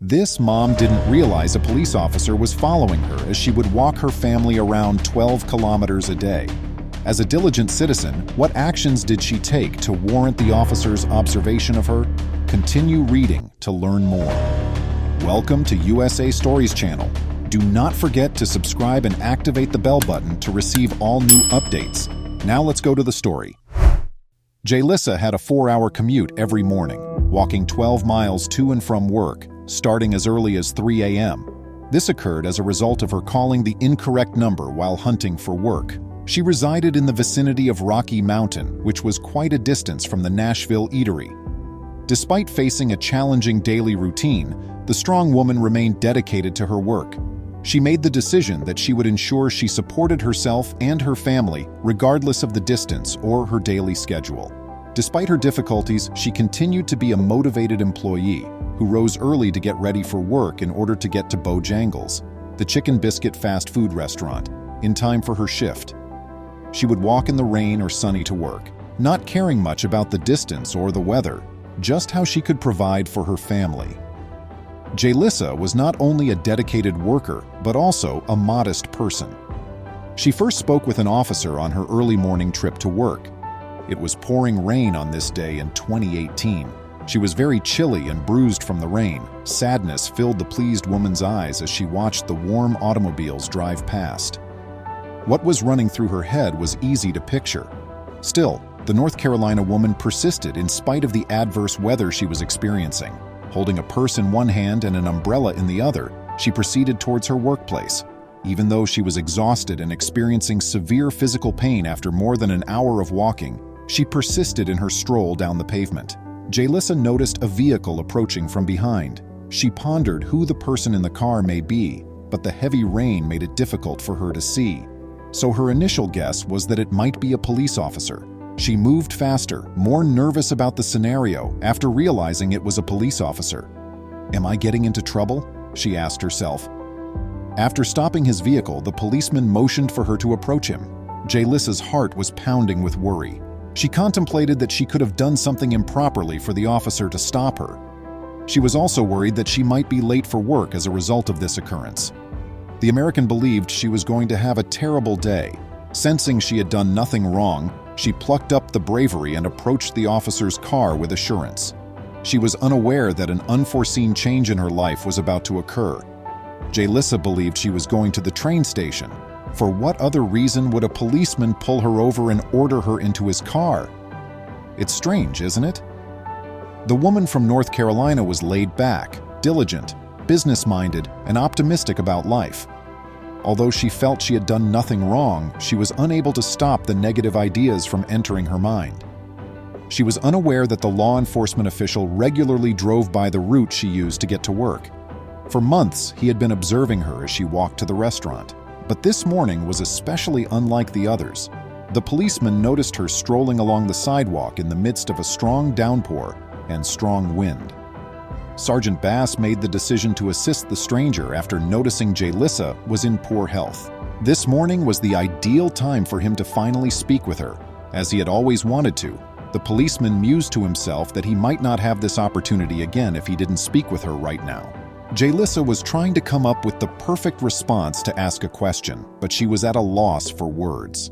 This mom didn't realize a police officer was following her as she would walk her family around 12 kilometers a day. As a diligent citizen, what actions did she take to warrant the officer's observation of her? Continue reading to learn more. Welcome to USA Stories channel. Do not forget to subscribe and activate the bell button to receive all new updates. Now let's go to the story. Jalissa had a 4-hour commute every morning, walking 12 miles to and from work, starting as early as 3 a.m. This occurred as a result of her calling the incorrect number while hunting for work. She resided in the vicinity of Rocky Mountain, which was quite a distance from the Nashville eatery. Despite facing a challenging daily routine, the strong woman remained dedicated to her work. She made the decision that she would ensure she supported herself and her family regardless of the distance or her daily schedule. Despite her difficulties, she continued to be a motivated employee who rose early to get ready for work in order to get to Bojangles, the chicken biscuit fast food restaurant, in time for her shift. She would walk in the rain or sunny to work, not caring much about the distance or the weather, just how she could provide for her family. Jalissa was not only a dedicated worker, but also a modest person. She first spoke with an officer on her early morning trip to work. It was pouring rain on this day in 2018. She was very chilly and bruised from the rain. Sadness filled the pleased woman's eyes as she watched the warm automobiles drive past. What was running through her head was easy to picture. Still, the North Carolina woman persisted in spite of the adverse weather she was experiencing. Holding a purse in one hand and an umbrella in the other, she proceeded towards her workplace. Even though she was exhausted and experiencing severe physical pain after more than an hour of walking, she persisted in her stroll down the pavement. Jalissa noticed a vehicle approaching from behind. She pondered who the person in the car may be, but the heavy rain made it difficult for her to see. So her initial guess was that it might be a police officer. She moved faster, more nervous about the scenario after realizing it was a police officer. "Am I getting into trouble?" she asked herself. After stopping his vehicle, the policeman motioned for her to approach him. Jalissa's heart was pounding with worry. She contemplated that she could have done something improperly for the officer to stop her. She was also worried that she might be late for work as a result of this occurrence. The American believed she was going to have a terrible day. Sensing she had done nothing wrong, she plucked up the bravery and approached the officer's car with assurance. She was unaware that an unforeseen change in her life was about to occur. Jalissa believed she was going to the train station. For what other reason would a policeman pull her over and order her into his car? It's strange, isn't it? The woman from North Carolina was laid back, diligent, business-minded, and optimistic about life. Although she felt she had done nothing wrong, she was unable to stop the negative ideas from entering her mind. She was unaware that the law enforcement official regularly drove by the route she used to get to work. For months, he had been observing her as she walked to the restaurant. But this morning was especially unlike the others. The policeman noticed her strolling along the sidewalk in the midst of a strong downpour and strong wind. Sergeant Bass made the decision to assist the stranger after noticing Jalissa was in poor health. This morning was the ideal time for him to finally speak with her, as he had always wanted to. The policeman mused to himself that he might not have this opportunity again if he didn't speak with her right now. Jalissa was trying to come up with the perfect response to ask a question, but she was at a loss for words.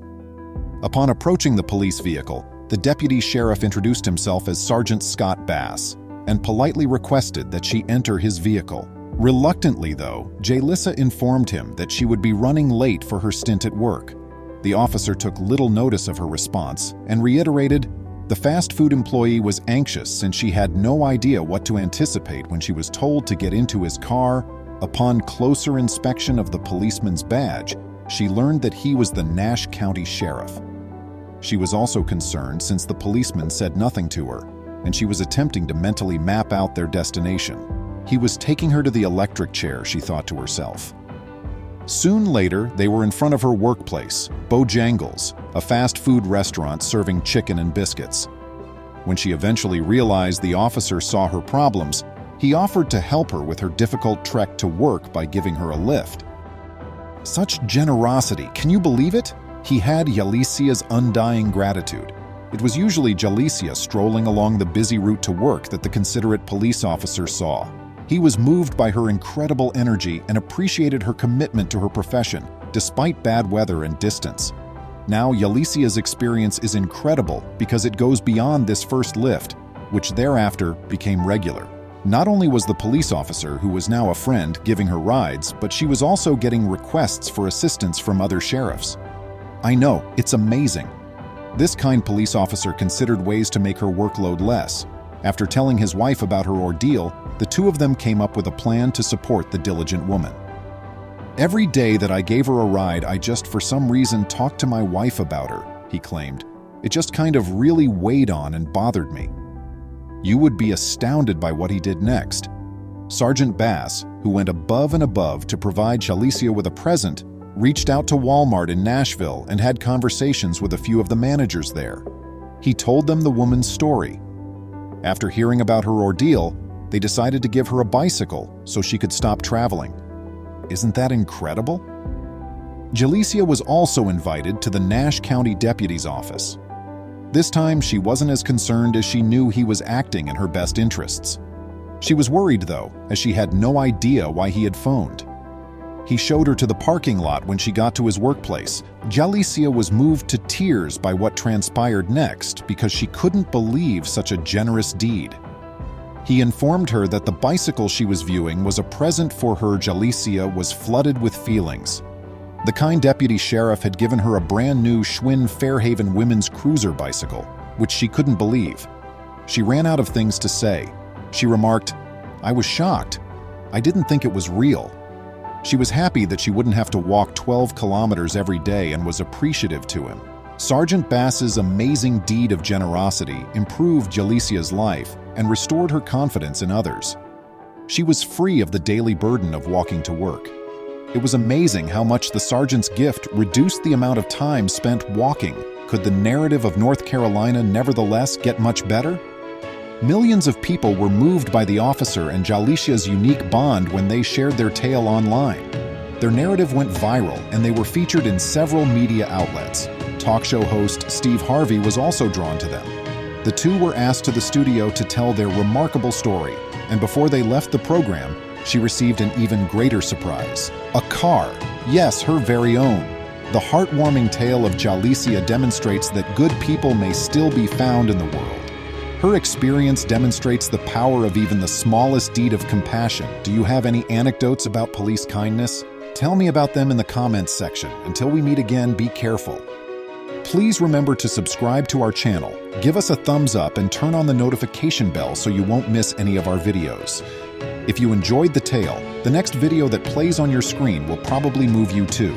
Upon approaching the police vehicle, the deputy sheriff introduced himself as Sergeant Scott Bass and politely requested that she enter his vehicle. Reluctantly, though, Jalissa informed him that she would be running late for her stint at work. The officer took little notice of her response and reiterated, the fast food employee was anxious since she had no idea what to anticipate when she was told to get into his car. Upon closer inspection of the policeman's badge, she learned that he was the Nash County Sheriff. She was also concerned since the policeman said nothing to her, and she was attempting to mentally map out their destination. He was taking her to the electric chair, she thought to herself. Soon later, they were in front of her workplace, Bojangles, a fast food restaurant serving chicken and biscuits. When she eventually realized the officer saw her problems, he offered to help her with her difficult trek to work by giving her a lift. Such generosity, can you believe it? He had Jalissa's undying gratitude. It was usually Jalissa strolling along the busy route to work that the considerate police officer saw. He was moved by her incredible energy and appreciated her commitment to her profession, despite bad weather and distance. Now, Yalicia's experience is incredible because it goes beyond this first lift, which thereafter became regular. Not only was the police officer, who was now a friend, giving her rides, but she was also getting requests for assistance from other sheriffs. I know, it's amazing. This kind police officer considered ways to make her workload less. After telling his wife about her ordeal, the two of them came up with a plan to support the diligent woman. "Every day that I gave her a ride, I just for some reason talked to my wife about her," he claimed. "It just kind of really weighed on and bothered me." You would be astounded by what he did next. Sergeant Bass, who went above and above to provide Yalicia with a present, reached out to Walmart in Nashville and had conversations with a few of the managers there. He told them the woman's story. After hearing about her ordeal, they decided to give her a bicycle so she could stop traveling. Isn't that incredible? Yalicia was also invited to the Nash County Deputy's office. This time, she wasn't as concerned as she knew he was acting in her best interests. She was worried, though, as she had no idea why he had phoned. He showed her to the parking lot when she got to his workplace. Yalicia was moved to tears by what transpired next because she couldn't believe such a generous deed. He informed her that the bicycle she was viewing was a present for her. Yalicia was flooded with feelings. The kind deputy sheriff had given her a brand new Schwinn Fairhaven women's cruiser bicycle, which she couldn't believe. She ran out of things to say. She remarked, "I was shocked. I didn't think it was real." She was happy that she wouldn't have to walk 12 kilometers every day and was appreciative to him. Sergeant Bass's amazing deed of generosity improved Yalicia's life and restored her confidence in others. She was free of the daily burden of walking to work. It was amazing how much the sergeant's gift reduced the amount of time spent walking. Could the narrative of North Carolina nevertheless get much better? Millions of people were moved by the officer and Yalicia's unique bond when they shared their tale online. Their narrative went viral and they were featured in several media outlets. Talk show host Steve Harvey was also drawn to them. The two were asked to the studio to tell their remarkable story, and before they left the program, she received an even greater surprise. A car. Yes, her very own. The heartwarming tale of Yalicia demonstrates that good people may still be found in the world. Her experience demonstrates the power of even the smallest deed of compassion. Do you have any anecdotes about police kindness? Tell me about them in the comments section. Until we meet again, be careful. Please remember to subscribe to our channel, give us a thumbs up, and turn on the notification bell so you won't miss any of our videos. If you enjoyed the tale, the next video that plays on your screen will probably move you too.